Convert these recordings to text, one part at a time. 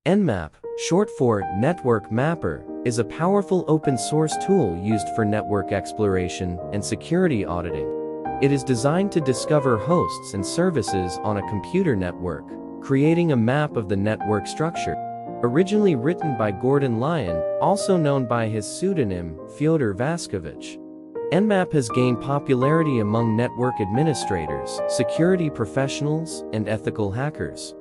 NMAP, short for Network Mapper, is a powerful open-source tool used for network exploration and security auditing. It is designed to discover hosts and services on a computer network, creating a map of the network structure. Originally written by Gordon Lyon, also known by his pseudonym Fyodor Vaskovich, NMAP has gained popularity among network administrators, security professionals, and ethical hackers.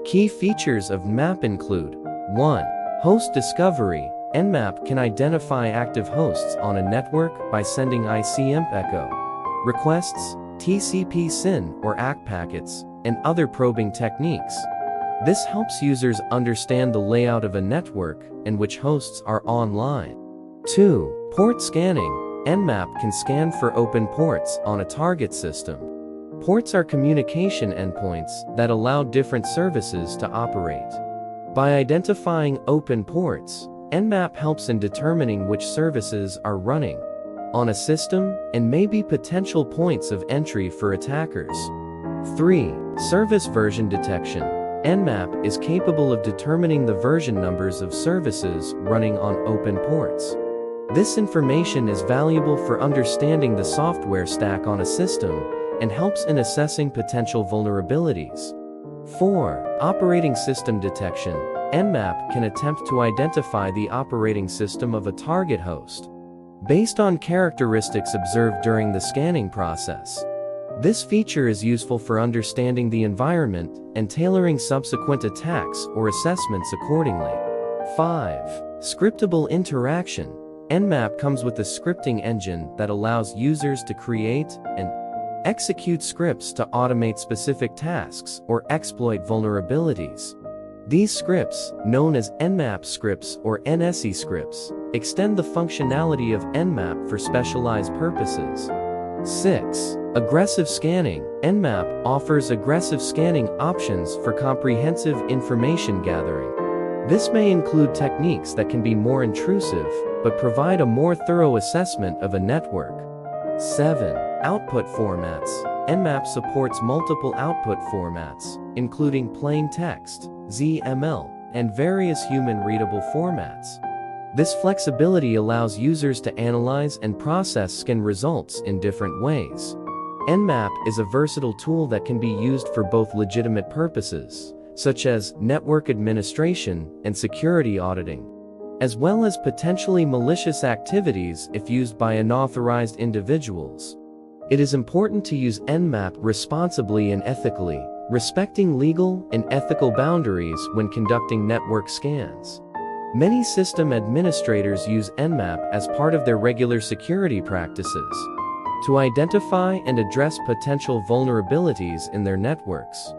Key features of NMAP include 1. Host discovery. NMAP can identify active hosts on a network by sending ICMP echo requests, TCP SYN or ACK packets, and other probing techniques. This helps users understand the layout of a network and which hosts are online. 2. Port scanning. NMAP can scan for open ports on a target system. Ports are communication endpoints that allow different services to operate. By identifying open ports, NMAP helps in determining which services are running on a system and may be potential points of entry for attackers. 3. Service version detection. NMAP is capable of determining the version numbers of services running on open ports. This information is valuable for understanding the software stack on a system and helps in assessing potential vulnerabilities. 4. Operating system detection. NMAP can attempt to identify the operating system of a target host based on characteristics observed during the scanning process. This feature is useful for understanding the environment and tailoring subsequent attacks or assessments accordingly. 5. Scriptable interaction. NMAP comes with a scripting engine that allows users to create and execute scripts to automate specific tasks or exploit vulnerabilities. These scripts, known as NMAP scripts or NSE scripts, extend the functionality of NMAP for specialized purposes. 6. Aggressive scanning. NMAP offers aggressive scanning options for comprehensive information gathering. This may include techniques that can be more intrusive, but provide a more thorough assessment of a network. 7. Output formats. NMAP supports multiple output formats, including plain text, XML, and various human-readable formats. This flexibility allows users to analyze and process scan results in different ways. NMAP is a versatile tool that can be used for both legitimate purposes, such as network administration and security auditing, as well as potentially malicious activities if used by unauthorized individuals. It is important to use NMAP responsibly and ethically, respecting legal and ethical boundaries when conducting network scans. Many system administrators use NMAP as part of their regular security practices to identify and address potential vulnerabilities in their networks.